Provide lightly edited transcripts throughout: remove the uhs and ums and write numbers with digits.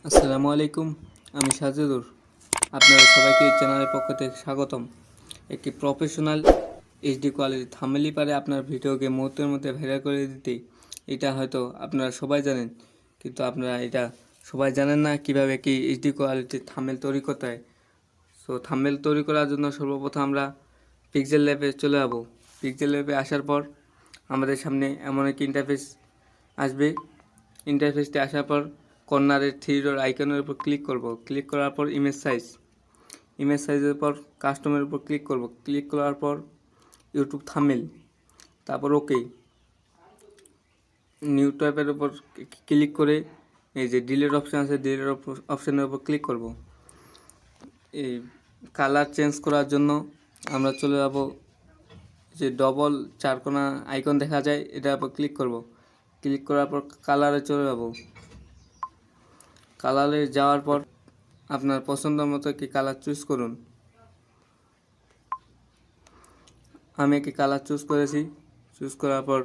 আসসালামু আলাইকুম। আমি সাজেদুর। আপনারা সবাইকে এই চ্যানেলের পক্ষ থেকে স্বাগতম। একটি প্রফেশনাল এইচডি কোয়ালিটি থাম্বনেলই পারে আপনার ভিডিওকে মুহূর্তের মধ্যে ভাইরাল করে দিতে। এটা হয়তো আপনারা সবাই জানেন, কিন্তু আপনারা এটা সবাই জানেন না কিভাবে কি এইচডি কোয়ালিটির থাম্বনেল তৈরি করতে হয়। সো থাম্বনেল তৈরি করার জন্য সর্বপ্রথম আমরা পিক্সেল ল্যাবে চলে যাব। পিক্সেল ল্যাবে আসার পর আমাদের সামনে এমন একটি ইন্টারফেস আসবে। ইন্টারফেসটি আসার পর কর্নারের থ্রি ডট আইকনের উপর ক্লিক করব। ক্লিক করার পর ইমেজ সাইজের পর কাস্টমের উপর ক্লিক করব। ক্লিক করার পর ইউটিউব থাম্বনেল, তারপর ওকে নিউ ট্যাবের উপর ক্লিক করে এই যে ডিলিট অপশান আছে, ডিলিট অপশানের উপর ক্লিক করব। এই কালার চেঞ্জ করার জন্য আমরা চলে যাব যে ডবল চারকোনা আইকন দেখা যায়, এটার উপর ক্লিক করব। ক্লিক করার পর কালারে চলে যাব। কালারে যাওয়ার পর আপনার পছন্দ মতো একটি কালার চুজ করুন। আমি একটি কালার চুজ করেছি। চুজ করার পর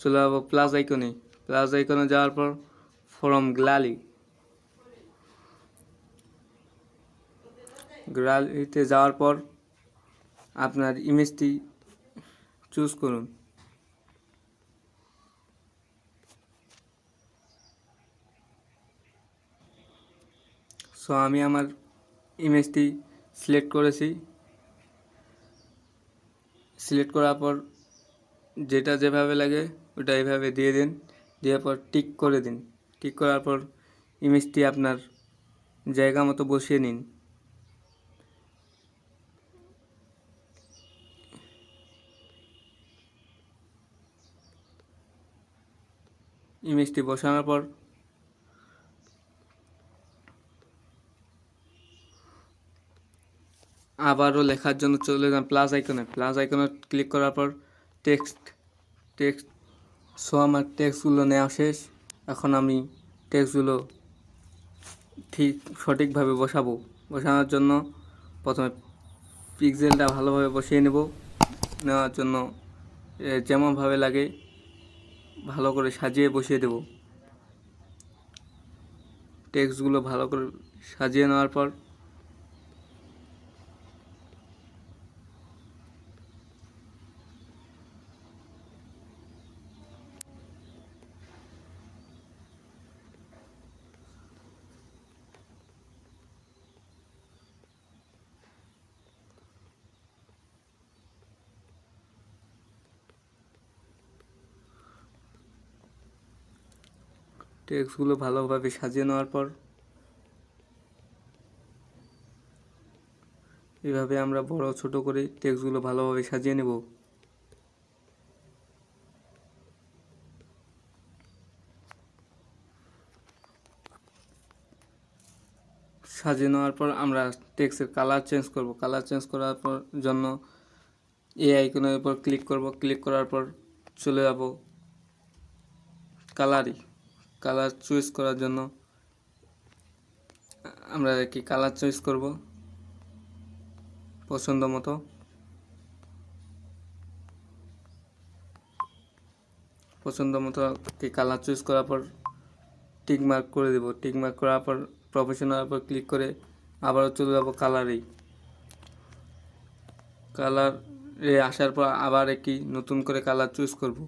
চলে যাব প্লাস আইকনে। প্লাস আইকনে যাওয়ার পর ফ্রম গ্যালারিতে যাওয়ার পর আপনার ইমেজটি চুজ করুন। সো আমি আমার ইমেজটি সিলেক্ট করেছি। সিলেক্ট করার পর যেটা যেভাবে লাগে ওটা এইভাবে দিয়ে দিন। দেওয়ার পর টিক করে দিন। টিক করার পর ইমেজটি আপনার জায়গা মতো বসিয়ে নিন। ইমেজটি বসানোর পর আবারও লেখার জন্য চলে যান প্লাস আইকনে। প্লাস আইকনে ক্লিক করার পর টেক্সট সো আমার টেক্সটগুলো নেওয়া শেষ। এখন আমি টেক্সটগুলো ঠিক সঠিকভাবে বসানোর জন্য প্রথমে পিক্সেলটা ভালোভাবে বসিয়ে নেওয়ার জন্য যেমনভাবে লাগে ভালো করে সাজিয়ে বসিয়ে দেব। টেক্সটগুলো ভালো করে সাজিয়ে নেওয়ার পর টেক্সটগুলো ভালোভাবে সাজিয়ে নেওয়ার পর এভাবে আমরা বড় ছোট করে টেক্সটগুলো ভালোভাবে সাজিয়ে নেব। সাজিয়ে নেওয়ার পর আমরা টেক্সটের কালার চেঞ্জ করব। কালার চেঞ্জ করার পর জন্য এই আইকনের উপর ক্লিক করব। ক্লিক করার পর চলে যাব কালার চয়েস করার জন্য আমরা কি কালার চয়েস করব পছন্দ মতো। কি কালার চুজ করার পর টিক মার্ক করে দেব। টিক মার্ক করার পর প্রফেশনাল উপর ক্লিক করে আবারও চলে যাব কালারে আসার পর আবার একটি নতুন করে কালার চুজ করব।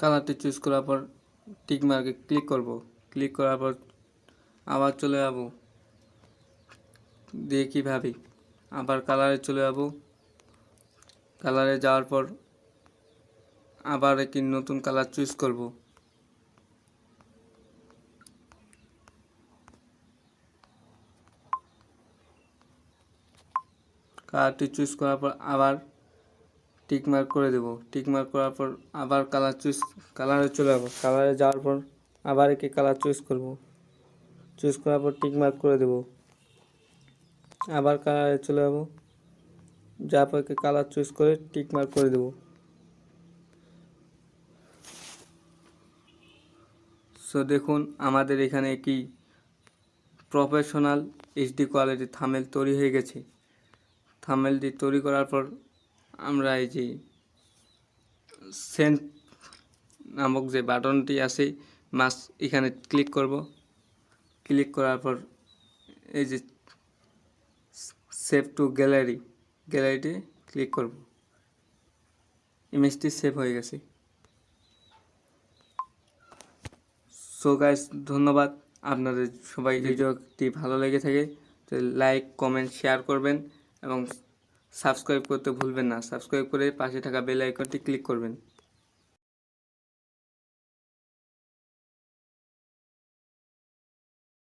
কালারটি চুজ করার পর টিক মার্কে ক্লিক করব। ক্লিক করার পর আবার চলে যাব দিয়ে কীভাবে আবার কালারে চলে যাব। কালারে যাওয়ার পর আবার একটি নতুন কালার চুজ করব। কালারটি চুজ করার পর আবার টিক মার্ক করে দেব। টিক মার্ক করার পর আবার কালারে চলে যাব। কালারে যাওয়ার পর আবার একটি কালার চুজ করব। চুজ করার পর টিক মার্ক করে দেব। আবার কালারে চলে যাব। যার পর কালার চুজ করে টিক মার্ক করে দেব। সো দেখুন আমাদের এখানে কি প্রফেশনাল এইচডি কোয়ালিটি থাম্বনেল তৈরি হয়ে গেছে। থাম্বনেলটি তৈরি করার পর আমরা এই যে সেন্ড নামক যে বাটনটি আছে মাস এখানে ক্লিক করব। ক্লিক করার পর এই যে সেভ টু গ্যালারিতে ক্লিক করব। ইমেজটি সেভ হয়ে গেছে। সো গাইস, ধন্যবাদ। আপনাদের সবাই ভিডিওটি ভালো লেগে থাকে তো লাইক, কমেন্ট, শেয়ার করবেন এবং সাবস্ক্রাইব করতে ভুলবেন না। সাবস্ক্রাইব করে পাশে থাকা বেল আইকনটি ক্লিক করবেন।